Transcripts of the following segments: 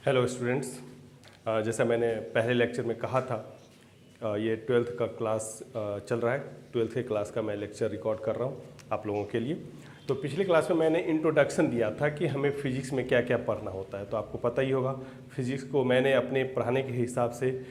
Hello students, जैसा मैंने पहले लेक्चर में कहा था, ये 12th का क्लास चल रहा है। 12th के क्लास का मैं लेक्चर रिकॉर्ड कर रहा हूँ आप लोगों के लिए। तो पिछली क्लास में मैंने इंट्रोडक्शन दिया था कि हमें फिजिक्स में क्या क्या पढ़ना होता है। तो आपको पता ही होगा, फिजिक्स को मैंने अपने पढ़ाने के हिसाब से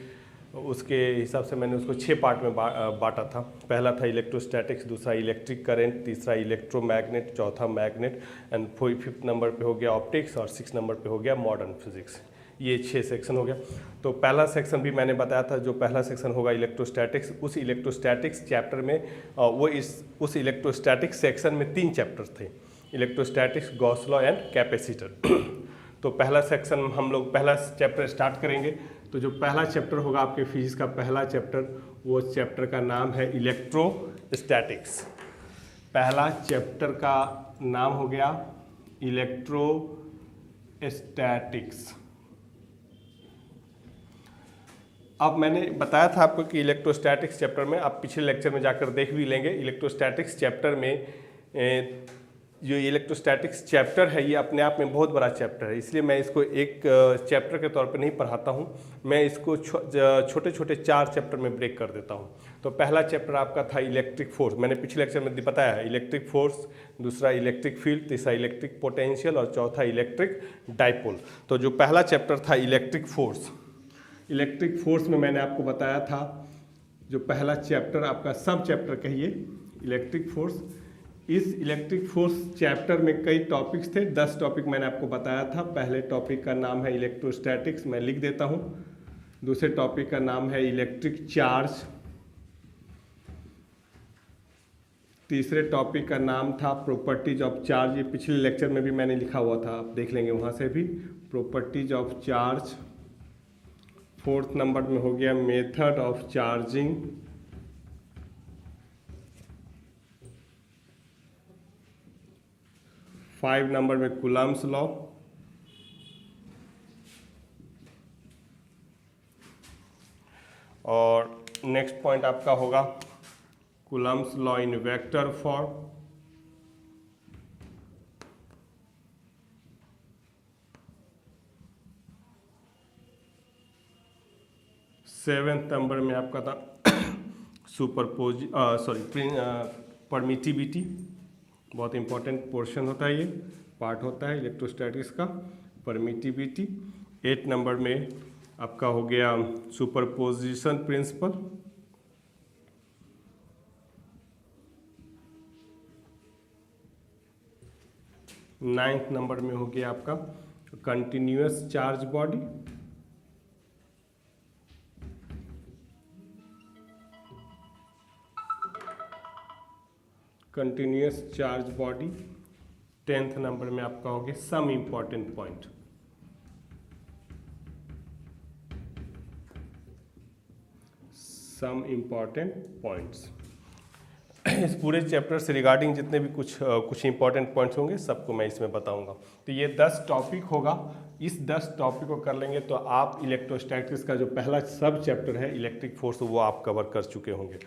मैंने उसको 6 पार्ट में बांटा था। पहला था इलेक्ट्रोस्टैटिक्स, दूसरा इलेक्ट्रिक करंट, तीसरा इलेक्ट्रोमैग्नेट, चौथा मैग्नेट एंड 5th नंबर पे हो गया ऑप्टिक्स और 6 नंबर पे हो गया मॉडर्न फिजिक्स। ये 6 सेक्शन हो गया। तो पहला सेक्शन भी मैंने बताया था, जो पहला सेक्शन होगा इलेक्ट्रोस्टैटिक्स। उस इलेक्ट्रोस्टैटिक्स चैप्टर में उस इलेक्ट्रोस्टैटिक्स सेक्शन में 3 चैप्टर्स थे, electrostatics, Gauss law and capacitor. तो पहला सेक्शन हम लोग पहला चैप्टर स्टार्ट करेंगे। तो जो पहला चैप्टर होगा आपके फिजिक्स का पहला चैप्टर, वो चैप्टर का नाम है इलेक्ट्रोस्टैटिक्स। पहला चैप्टर का नाम हो गया इलेक्ट्रोस्टैटिक्स। अब मैंने बताया था आपको कि इलेक्ट्रोस्टैटिक्स चैप्टर में, आप पिछले लेक्चर में जाकर देख भी लेंगे, इलेक्ट्रोस्टैटिक्स चैप्टर में जो इलेक्ट्रोस्टैटिक्स चैप्टर है ये अपने आप में बहुत बड़ा चैप्टर है। इसलिए मैं इसको एक चैप्टर के तौर पे नहीं पढ़ाता हूँ, मैं इसको छोटे छोटे 4 चैप्टर में ब्रेक कर देता हूँ। तो पहला चैप्टर आपका था इलेक्ट्रिक फोर्स, मैंने पिछले लेक्चर में बताया है, इलेक्ट्रिक फोर्स, दूसरा इलेक्ट्रिक फील्ड, तीसरा इलेक्ट्रिक पोटेंशियल और चौथा इलेक्ट्रिक डाइपोल। तो जो पहला चैप्टर था इलेक्ट्रिक फोर्स में मैंने आपको बताया था, जो पहला चैप्टर आपका सब चैप्टर कहिए इलेक्ट्रिक फोर्स। इस इलेक्ट्रिक फोर्स चैप्टर में कई टॉपिक्स थे, 10 टॉपिक मैंने आपको बताया था। पहले टॉपिक का नाम है इलेक्ट्रोस्टैटिक्स, मैं लिख देता हूँ। दूसरे टॉपिक का नाम है इलेक्ट्रिक चार्ज। तीसरे टॉपिक का नाम था प्रॉपर्टीज ऑफ चार्ज, ये पिछले लेक्चर में भी मैंने लिखा हुआ था, आप देख लेंगे वहाँ से भी, properties of charge. 4th number में हो गया method of charging. Five number में कूलम्ब्स लॉ। और नेक्स्ट पॉइंट आपका होगा Coulomb's law in vector form. Seventh number में आपका था परमिटिविटी, बहुत इंपॉर्टेंट पोर्शन होता है, ये पार्ट होता है इलेक्ट्रोस्टैटिक्स का, परमिटिविटी। 8 नंबर में आपका हो गया सुपरपोजिशन प्रिंसिपल। 9th नंबर में हो गया आपका continuous charge body. Continuous charge body. 10th number में आपका हो गया some important point. Some important points. इस पूरे चैप्टर से रिगार्डिंग जितने भी कुछ इंपॉर्टेंट पॉइंट्स होंगे सबको मैं इसमें बताऊंगा। तो ये 10 टॉपिक होगा, इस 10 टॉपिक को कर लेंगे तो आप इलेक्ट्रोस्टैटिक्स का जो पहला सब चैप्टर है इलेक्ट्रिक फोर्स, वो आप कवर कर चुके होंगे।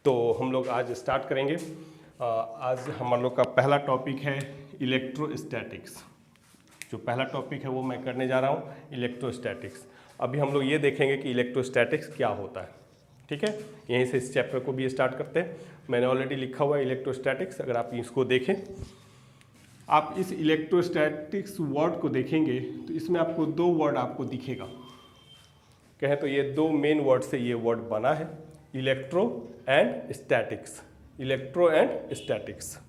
तो हम लोग आज स्टार्ट करेंगे। आज हम लोग का पहला टॉपिक है इलेक्ट्रोस्टैटिक्स। जो पहला टॉपिक है वो मैं करने जा रहा हूँ इलेक्ट्रोस्टैटिक्स। अभी हम लोग ये देखेंगे कि इलेक्ट्रोस्टैटिक्स क्या होता है, ठीक है। यहीं से इस चैप्टर को भी स्टार्ट करते हैं। मैंने ऑलरेडी लिखा हुआ है इलेक्ट्रोस्टैटिक्स, अगर आप इसको देखें, आप इस इलेक्ट्रोस्टैटिक्स वर्ड को देखेंगे तो इसमें आपको 2 वर्ड आपको दिखेगा। कहें तो ये 2 मेन वर्ड से ये वर्ड बना है, electro and statics. Electro and statics.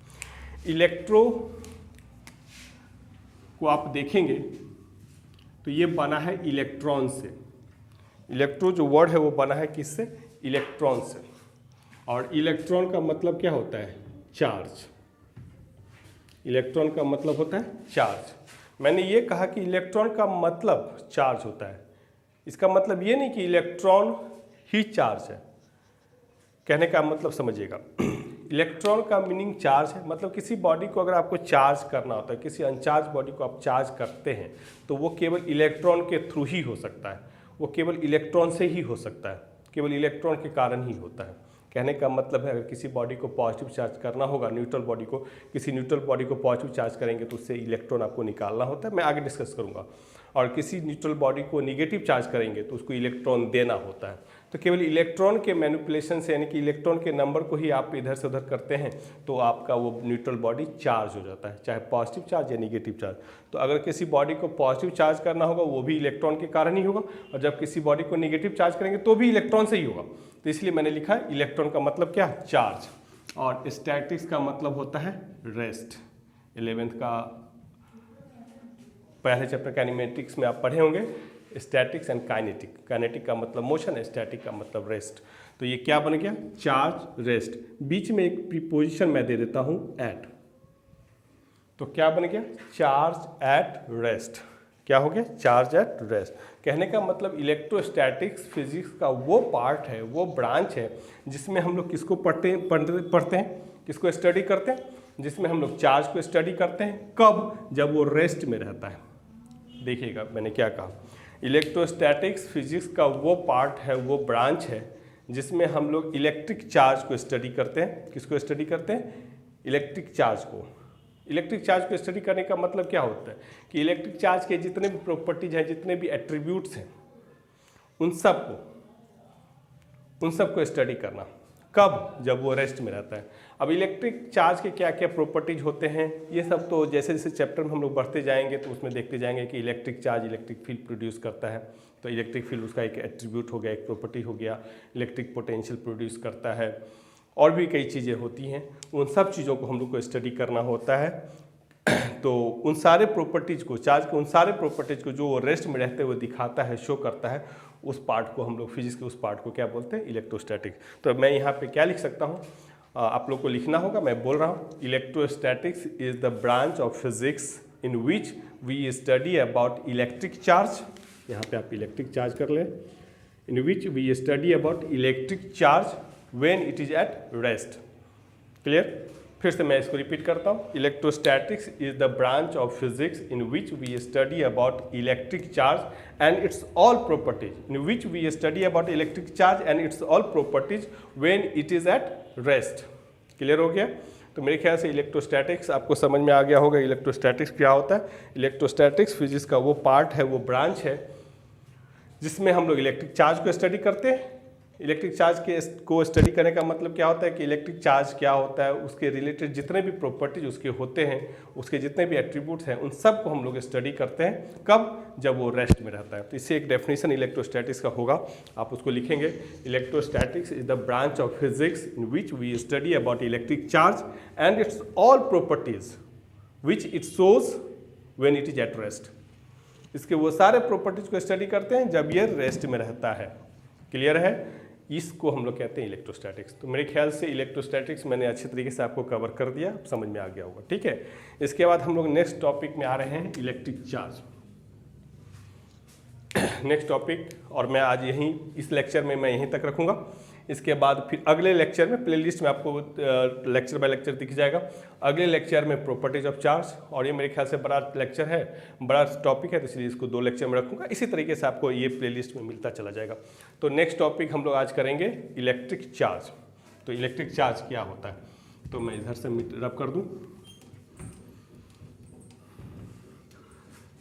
Electro को आप देखेंगे तो ये बना है इलेक्ट्रॉन से। इलेक्ट्रो जो वर्ड है वो बना है किससे? इलेक्ट्रॉन से। और इलेक्ट्रॉन का मतलब क्या होता है? चार्ज। इलेक्ट्रॉन का मतलब होता है चार्ज। मैंने ये कहा कि इलेक्ट्रॉन का मतलब चार्ज होता है, इसका मतलब ये नहीं कि इलेक्ट्रॉन ही चार्ज है। कहने का मतलब समझिएगा, इलेक्ट्रॉन का मीनिंग चार्ज है, मतलब किसी बॉडी को अगर आपको चार्ज करना होता है, किसी अनचार्ज बॉडी को आप चार्ज करते हैं तो वो केवल इलेक्ट्रॉन के थ्रू ही हो सकता है, वो केवल इलेक्ट्रॉन से ही हो सकता है, केवल इलेक्ट्रॉन के कारण ही होता है। कहने का मतलब है, अगर किसी बॉडी को पॉजिटिव चार्ज करना होगा, न्यूट्रल बॉडी को, किसी न्यूट्रल बॉडी को पॉजिटिव चार्ज करेंगे तो उससे इलेक्ट्रॉन आपको निकालना होता है। मैं आगे डिस्कस करूँगा। और किसी न्यूट्रल बॉडी को निगेटिव चार्ज करेंगे तो उसको इलेक्ट्रॉन देना होता है। तो केवल इलेक्ट्रॉन के मैनिपुलेशन से, यानी कि इलेक्ट्रॉन के नंबर को ही आप इधर से उधर करते हैं तो आपका वो न्यूट्रल बॉडी चार्ज हो जाता है, चाहे पॉजिटिव चार्ज या निगेटिव चार्ज। तो अगर किसी बॉडी को पॉजिटिव चार्ज करना होगा वो भी इलेक्ट्रॉन के कारण ही होगा, और जब किसी बॉडी को निगेटिव चार्ज करेंगे तो भी इलेक्ट्रॉन से ही होगा। तो इसलिए मैंने लिखा है इलेक्ट्रॉन का मतलब क्या, चार्ज, और स्टैटिक्स का मतलब होता है रेस्ट। 11th का पहले चैप्टर काइनेमेटिक्स में आप पढ़े होंगे स्टैटिक्स एंड काइनेटिक। काइनेटिक का मतलब मोशन, स्टैटिक का मतलब रेस्ट। तो ये क्या बन गया, चार्ज रेस्ट। बीच में एक प्रीपोजिशन मैं दे देता हूं एट, तो क्या बन गया, चार्ज एट रेस्ट। क्या हो गया, चार्ज एट रेस्ट। कहने का मतलब इलेक्ट्रोस्टैटिक्स फिजिक्स का वो पार्ट है, वो ब्रांच है जिसमें हम लोग किसको पढ़ते हैं, किसको स्टडी करते हैं, जिसमें हम लोग चार्ज को स्टडी करते हैं। कब, जब वो रेस्ट में रहता है। देखिएगा मैंने क्या कहा, इलेक्ट्रोस्टैटिक्स फिजिक्स का वो पार्ट है, वो ब्रांच है जिसमें हम लोग इलेक्ट्रिक चार्ज को स्टडी करते हैं। किसको स्टडी करते हैं, इलेक्ट्रिक चार्ज को। इलेक्ट्रिक चार्ज को स्टडी करने का मतलब क्या होता है कि इलेक्ट्रिक चार्ज के जितने भी प्रॉपर्टीज हैं, जितने भी एट्रीब्यूट्स हैं, उन सबको स्टडी करना। कब, जब वो रेस्ट में रहता है। अब इलेक्ट्रिक चार्ज के क्या क्या प्रॉपर्टीज होते हैं, ये सब तो जैसे जैसे चैप्टर में हम लोग बढ़ते जाएंगे तो उसमें देखते जाएंगे कि electric charge electric field produce करता है। तो इलेक्ट्रिक फील्ड उसका एक एट्रीब्यूट हो गया, एक प्रॉपर्टी हो गया। इलेक्ट्रिक पोटेंशियल प्रोड्यूस करता है, और भी कई चीज़ें होती हैं। उन सब चीज़ों को हम लोग को स्टडी करना होता है। तो उन सारे प्रॉपर्टीज़ को, चार्ज के उन सारे प्रॉपर्टीज़ को जो वो रेस्ट में रहते हुए दिखाता है, शो करता है, उस पार्ट को हम लोग, फिजिक्स के उस पार्ट को क्या बोलते हैं, इलेक्ट्रोस्टैटिक। तो मैं यहाँ पे क्या लिख सकता हूँ, आप लोग को लिखना होगा, मैं बोल रहा हूँ, electrostatics is the branch of physics in which we study about electric charge. यहाँ पे आप इलेक्ट्रिक चार्ज कर लें, in which we study about electric charge when it is at rest. Clear, फिर से मैं इसको रिपीट करता हूँ, electrostatics is the branch of physics in which we study about electric charge and its all properties, in which we study about electric charge and its all properties when it is at rest. Clear हो गया। तो मेरे ख्याल से electrostatics आपको समझ में आ गया होगा। इलेक्ट्रोस्टैटिक्स क्या होता है, इलेक्ट्रोस्टैटिक्स फिजिक्स का वो पार्ट है, वो ब्रांच है जिसमें हम लोग इलेक्ट्रिक चार्ज को स्टडी करते हैं। इलेक्ट्रिक चार्ज को स्टडी करने का मतलब क्या होता है कि इलेक्ट्रिक चार्ज क्या होता है, उसके रिलेटेड जितने भी प्रॉपर्टीज उसके होते हैं, उसके जितने भी एट्रीब्यूट्स हैं, उन सब को हम लोग स्टडी करते हैं। कब, जब वो रेस्ट में रहता है। तो इससे एक डेफिनेशन इलेक्ट्रोस्टैटिक्स का होगा, आप उसको लिखेंगे, electrostatics is the branch of physics in which we study about electric charge and its all properties which it shows when it is at rest. इसके वो सारे प्रॉपर्टीज को स्टडी करते हैं जब ये रेस्ट में रहता है। क्लियर है, इसको हम लोग कहते हैं इलेक्ट्रोस्टैटिक्स। तो मेरे ख्याल से इलेक्ट्रोस्टैटिक्स मैंने अच्छे तरीके से आपको कवर कर दिया, समझ में आ गया होगा। ठीक है, इसके बाद हम लोग नेक्स्ट टॉपिक में आ रहे हैं, इलेक्ट्रिक चार्ज। नेक्स्ट टॉपिक, और मैं आज यहीं इस लेक्चर में मैं यहीं तक रखूँगा। इसके बाद फिर अगले लेक्चर में, प्ले लिस्ट में आपको लेक्चर बाय लेक्चर दिख जाएगा। अगले लेक्चर में प्रॉपर्टीज ऑफ चार्ज, और ये मेरे ख्याल से बड़ा लेक्चर है, बड़ा टॉपिक है, तो इसलिए इसको 2 लेक्चर में रखूँगा। इसी तरीके से आपको ये प्ले लिस्ट में मिलता चला जाएगा। तो नेक्स्ट टॉपिक हम लोग आज करेंगे इलेक्ट्रिक चार्ज। तो इलेक्ट्रिक चार्ज क्या होता है, तो मैं इधर से रब कर दूँ।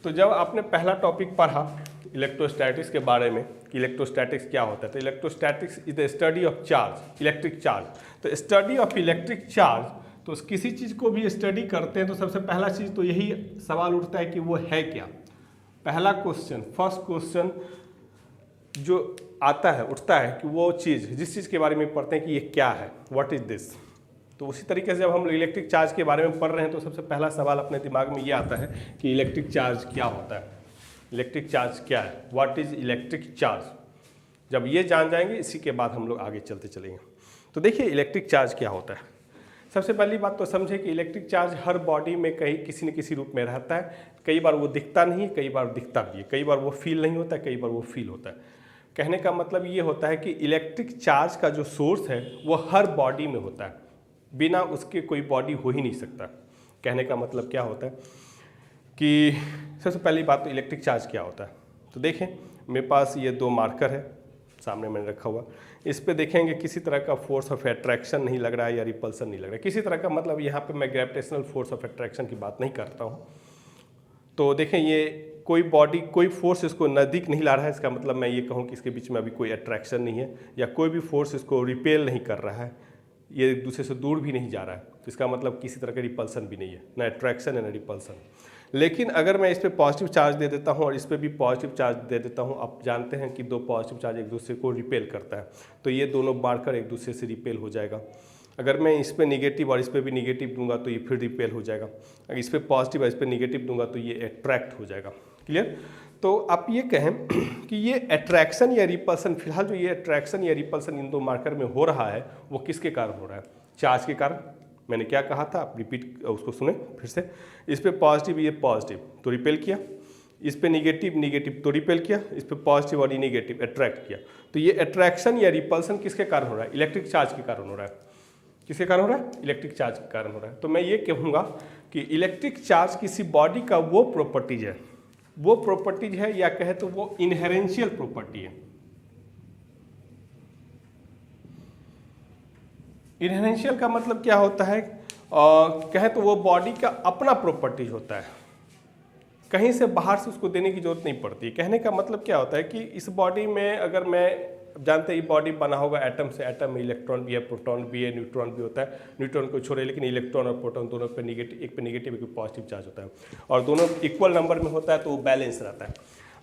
तो जब आपने पहला टॉपिक पढ़ा इलेक्ट्रोस्टैटिक्स के बारे में कि इलेक्ट्रोस्टैटिक्स क्या होता है, तो electrostatics is the study of charge, electric charge. तो स्टडी ऑफ इलेक्ट्रिक चार्ज, तो किसी चीज़ को भी स्टडी करते हैं तो सबसे पहला चीज़ तो यही सवाल उठता है कि वो है क्या। पहला क्वेश्चन, फर्स्ट क्वेश्चन जो आता है, उठता है कि वो चीज़, जिस चीज़ के बारे में पढ़ते हैं कि ये क्या है, व्हाट इज दिस। तो उसी तरीके से जब हम इलेक्ट्रिक चार्ज के बारे में पढ़ रहे हैं तो सबसे पहला सवाल अपने दिमाग में ये आता है कि इलेक्ट्रिक चार्ज क्या होता है, इलेक्ट्रिक चार्ज क्या है, व्हाट इज इलेक्ट्रिक चार्ज। जब ये जान जाएंगे, इसी के बाद हम लोग आगे चलते चलेंगे। तो देखिए इलेक्ट्रिक चार्ज क्या होता है। सबसे पहली बात तो समझे कि इलेक्ट्रिक चार्ज हर बॉडी में कहीं किसी न किसी रूप में रहता है। कई बार वो दिखता नहीं है, कई बार दिखता भी है, कई बार वो फील नहीं होता है, कई बार वो फील होता है। कहने का मतलब ये होता है कि इलेक्ट्रिक चार्ज का जो सोर्स है वो हर बॉडी में होता है, बिना उसके कोई बॉडी हो ही नहीं सकता। कहने का मतलब क्या होता है कि सबसे पहली बात तो इलेक्ट्रिक चार्ज क्या होता है। तो देखें मेरे पास ये 2 मार्कर है, सामने मैंने रखा हुआ। इस पे देखेंगे किसी तरह का फोर्स ऑफ अट्रैक्शन नहीं लग रहा है या रिपल्सन नहीं लग रहा है। किसी तरह का मतलब यहाँ पे मैं ग्रेविटेशनल फोर्स ऑफ अट्रैक्शन की बात नहीं करता हूँ। तो देखें ये कोई बॉडी कोई फोर्स इसको नज़दीक नहीं ला रहा है, इसका मतलब मैं ये कहूँ कि इसके बीच में अभी कोई अट्रैक्शन नहीं है, या कोई भी फोर्स इसको रिपेल नहीं कर रहा है, ये एक दूसरे से दूर भी नहीं जा रहा है, तो इसका मतलब किसी तरह का रिपल्सन भी नहीं है, ना अट्रैक्शन है ना रिपल्सन। लेकिन अगर मैं इस पर पॉजिटिव चार्ज दे देता हूँ और इस पर भी पॉजिटिव चार्ज दे देता हूँ, आप जानते हैं कि दो पॉजिटिव चार्ज एक दूसरे को रिपेल करता है, तो ये दोनों बाढ़कर एक दूसरे से रिपेल हो जाएगा। अगर मैं इस पर निगेटिव और इस पर भी निगेटिव दूंगा तो ये फिर रिपेल हो जाएगा, अगर इस पर पॉजिटिव और इस पर निगेटिव दूंगा तो ये अट्रैक्ट हो जाएगा। क्लियर? तो आप ये कहें कि ये अट्रैक्शन या रिपल्सन, फिलहाल जो ये अट्रैक्शन या रिपल्सन इन दो मार्कर में हो रहा है वो किसके कारण हो रहा है? चार्ज के कारण। मैंने क्या कहा था, आप रिपीट उसको सुने फिर से। इस पर पॉजिटिव, ये पॉजिटिव तो रिपेल किया, इस पे निगेटिव निगेटिव तो रिपेल किया, इस पे पॉजिटिव और निगेटिव अट्रैक्ट किया। तो ये अट्रैक्शन या रिपल्सन किसके कारण हो रहा है? इलेक्ट्रिक चार्ज के कारण हो रहा है। किसके कारण हो रहा है? इलेक्ट्रिक चार्ज के कारण हो रहा है। तो मैं ये कहूँगा कि इलेक्ट्रिक चार्ज किसी बॉडी का वो प्रॉपर्टीज है, वो प्रॉपर्टीज है, या कहे तो वो इनहेरेंशियल प्रॉपर्टी है। इनहेरेंशियल का मतलब क्या होता है? कहे तो वो बॉडी का अपना प्रॉपर्टीज होता है, कहीं से बाहर से उसको देने की जरूरत नहीं पड़ती। कहने का मतलब क्या होता है कि इस बॉडी में अगर मैं, जानते हैं ये बॉडी बना होगा एटम से, एटम में इलेक्ट्रॉन भी है, प्रोटॉन भी है, न्यूट्रॉन भी होता है। न्यूट्रॉन को छोड़े, लेकिन इलेक्ट्रॉन और प्रोटॉन दोनों पे निगेटिव, एक पे निगेटिव एक पे पॉजिटिव चार्ज होता है, और दोनों इक्वल नंबर में होता है तो वो बैलेंस रहता है।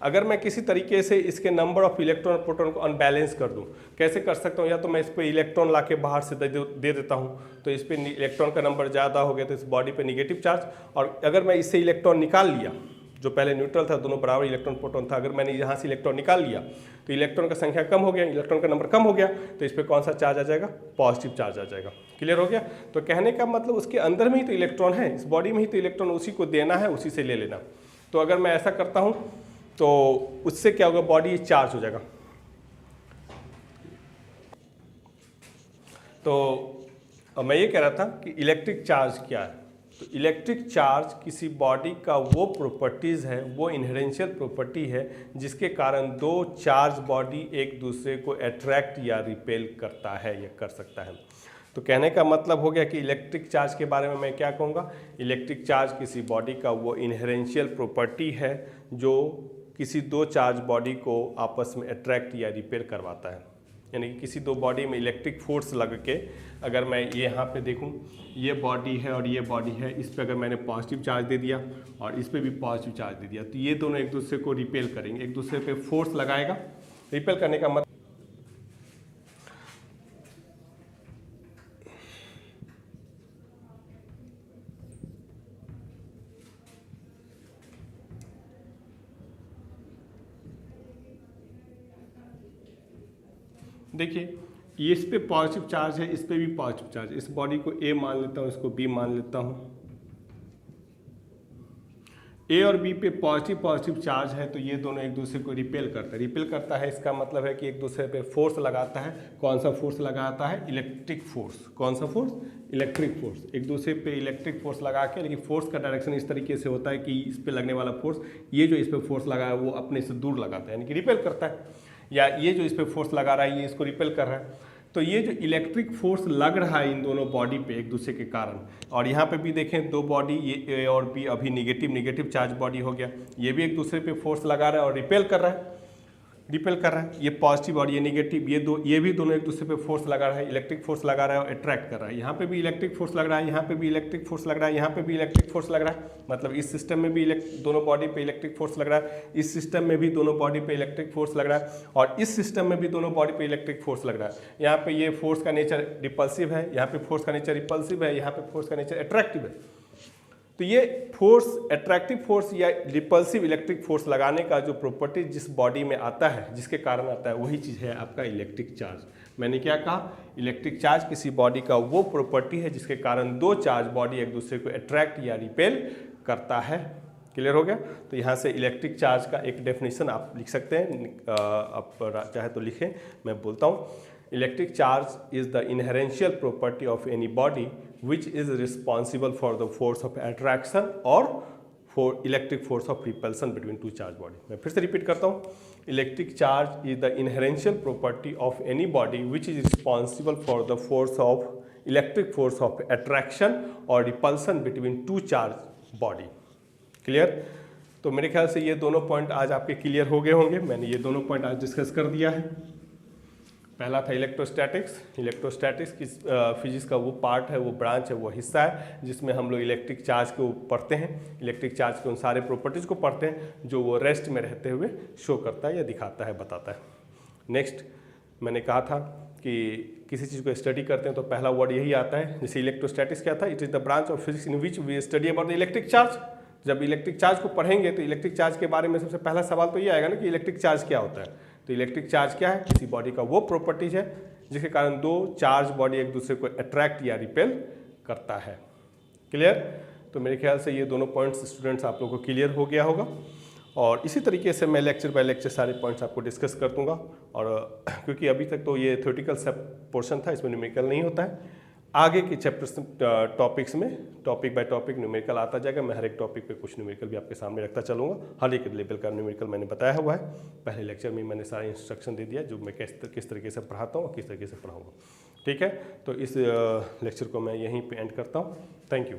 अगर मैं किसी तरीके से इसके नंबर ऑफ इलेक्ट्रॉन और प्रोटॉन को अनबैलेंस कर दूं, कैसे कर सकता हूं? या तो मैं इस पर इलेक्ट्रॉन ला के बाहर से दे देता हूं, तो इस पर इलेक्ट्रॉन का नंबर ज़्यादा हो गया तो इस बॉडी पे निगेटिव चार्ज, और अगर मैं इससे इलेक्ट्रॉन निकाल लिया, जो पहले न्यूट्रल था, दोनों बराबर इलेक्ट्रॉन प्रोटॉन था, अगर मैंने यहाँ से इलेक्ट्रॉन निकाल लिया तो इलेक्ट्रॉन का संख्या कम हो गया, इलेक्ट्रॉन का नंबर कम हो गया, तो इस पर कौन सा चार्ज आ जाएगा? पॉजिटिव चार्ज आ जाएगा। क्लियर हो गया? तो कहने का मतलब उसके अंदर में ही तो इलेक्ट्रॉन है, इस बॉडी में ही तो इलेक्ट्रॉन उसी को देना है, उसी से ले लेना। तो अगर मैं ऐसा करता हूँ तो उससे क्या होगा? बॉडी चार्ज हो जाएगा। तो मैं ये कह रहा था कि इलेक्ट्रिक चार्ज क्या है? तो इलेक्ट्रिक चार्ज किसी बॉडी का वो प्रॉपर्टीज़ है, वो इनहेरेंशियल प्रॉपर्टी है जिसके कारण दो चार्ज बॉडी एक दूसरे को अट्रैक्ट या रिपेल करता है या कर सकता है। तो कहने का मतलब हो गया कि इलेक्ट्रिक चार्ज के बारे में मैं क्या कहूँगा? इलेक्ट्रिक चार्ज किसी बॉडी का वो इनहेरेंशियल प्रॉपर्टी है जो किसी दो चार्ज बॉडी को आपस में अट्रैक्ट या रिपेल करवाता है। यानी कि किसी दो बॉडी में इलेक्ट्रिक फोर्स लग के, अगर मैं ये यहाँ पे देखूँ, ये बॉडी है और ये बॉडी है, इस पे अगर मैंने पॉजिटिव चार्ज दे दिया और इस पे भी पॉजिटिव चार्ज दे दिया, तो ये दोनों एक दूसरे को रिपेल करेंगे, एक दूसरे पे फोर्स लगाएगा। रिपेल करने का मतलब, देखिए ये इस पे पॉजिटिव चार्ज है, इस पे भी पॉजिटिव चार्ज, इस बॉडी को ए मान लेता हूँ, इसको बी मान लेता हूँ। ए और बी पे पॉजिटिव पॉजिटिव चार्ज है, तो ये दोनों एक दूसरे को रिपेल करता है। रिपेल करता है इसका मतलब है कि एक दूसरे पे फोर्स लगाता है। कौन सा फोर्स लगाता है? Electric force. कौन सा फोर्स? Electric force. एक दूसरे पे इलेक्ट्रिक फोर्स लगा के, लेकिन फोर्स का डायरेक्शन इस तरीके से होता है कि इस पे लगने वाला फोर्स, ये जो इस पे फोर्स लगा है वो अपने से दूर लगाता है, यानी कि रिपेल करता है। या ये जो इस पे फोर्स लगा रहा है ये इसको रिपेल कर रहा है। तो ये जो इलेक्ट्रिक फोर्स लग रहा है इन दोनों बॉडी पे एक दूसरे के कारण, और यहाँ पे भी देखें दो बॉडी, ये ए और बी, अभी निगेटिव निगेटिव चार्ज बॉडी हो गया, ये भी एक दूसरे पे फोर्स लगा रहा है और रिपेल कर रहा है, रिपेल कर रहा है। ये पॉजिटिव और ये निगेटिव, ये भी दोनों एक दूसरे पे फोर्स लगा रहा है, इलेक्ट्रिक फोर्स लगा रहा है और अट्रैक्ट कर रहा है। यहाँ पे भी इलेक्ट्रिक फोर्स लग रहा है, यहाँ पे भी इलेक्ट्रिक फोर्स लग रहा है, यहाँ पे भी इलेक्ट्रिक फोर्स लग रहा है। मतलब इस सिस्टम में भी दोनों बॉडी पे इलेक्ट्रिक फोर्स लग रहा है, इस सिस्टम में भी दोनों बॉडी पे इलेक्ट्रिक फोर्स लग रहा है, और इस सिस्टम में भी दोनों बॉडी पे इलेक्ट्रिक फोर्स लग रहा है। यहाँ पे ये फोर्स का नेचर रिपल्सिव है, यहाँ पे फोर्स का नेचर रिपल्सिव है, यहाँ पे फोर्स का नेचर अट्रैक्टिव है। तो ये फोर्स, अट्रैक्टिव फोर्स या रिपल्सिव इलेक्ट्रिक फोर्स लगाने का जो प्रॉपर्टी जिस बॉडी में आता है, जिसके कारण आता है, वही चीज़ है आपका इलेक्ट्रिक चार्ज। मैंने क्या कहा? इलेक्ट्रिक चार्ज किसी बॉडी का वो प्रॉपर्टी है जिसके कारण दो चार्ज बॉडी एक दूसरे को अट्रैक्ट या रिपेल करता है। क्लियर हो गया? तो यहाँ से इलेक्ट्रिक चार्ज का एक डेफिनेशन आप लिख सकते हैं, आप चाहे तो लिखें, मैं बोलता हूँ। Electric charge is the inherential property of any body which is responsible for the force of attraction or for electric force of repulsion between two charged body. मैं फिर से रिपीट करता हूँ। Electric charge is the inherential property of any body which is responsible for the force of electric force of attraction or repulsion between two charged body. Clear? तो मेरे ख्याल से ये दोनों पॉइंट आज आपके क्लियर हो गए होंगे। मैंने ये दोनों पॉइंट आज डिस्कस कर दिया है। पहला था इलेक्ट्रोस्टैटिक्स। इलेक्ट्रोस्टैटिक्स की फिजिक्स का वो पार्ट है, वो ब्रांच है, वो हिस्सा है जिसमें हम लोग इलेक्ट्रिक चार्ज को पढ़ते हैं, इलेक्ट्रिक चार्ज के उन सारे प्रॉपर्टीज़ को पढ़ते हैं जो वो रेस्ट में रहते हुए शो करता है या दिखाता है, बताता है। नेक्स्ट मैंने कहा था कि किसी चीज़ को स्टडी करते हैं तो पहला वर्ड यही आता है। जैसे इलेक्ट्रोस्टैटिक्स क्या था, it is the branch of physics in which we study about the electric charge. जब इलेक्ट्रिक चार्ज को पढ़ेंगे तो इलेक्ट्रिक चार्ज के बारे में सबसे पहला सवाल तो ये आएगा ना कि इलेक्ट्रिक चार्ज क्या होता है। तो इलेक्ट्रिक चार्ज क्या है, किसी बॉडी का वो प्रॉपर्टीज है जिसके कारण दो चार्ज बॉडी एक दूसरे को अट्रैक्ट या रिपेल करता है। क्लियर? तो मेरे ख्याल से ये दोनों पॉइंट्स स्टूडेंट्स आप लोगों को क्लियर हो गया होगा। और इसी तरीके से मैं लेक्चर बाय लेक्चर सारे पॉइंट्स आपको डिस्कस कर दूंगा। और क्योंकि अभी तक तो ये थ्योरेटिकल सब पोर्शन था, इसमें न्यूमेरिकल नहीं होता है। आगे के चैप्टर्स टॉपिक्स में टॉपिक बाय टॉपिक न्यूमेरिकल आता जाएगा। मैं हर एक टॉपिक पे कुछ न्यूमेरिकल भी आपके सामने रखता चलूँगा। हर एक लेवल का न्यूमेरिकल मैंने बताया हुआ है। पहले लेक्चर में मैंने सारा इंस्ट्रक्शन दे दिया जो मैं किस तरीके से पढ़ाता हूँ और किस तरीके से पढ़ाऊँगा। ठीक है, तो इस लेक्चर को मैं यहीं पे एंड करता हूँ। Thank you.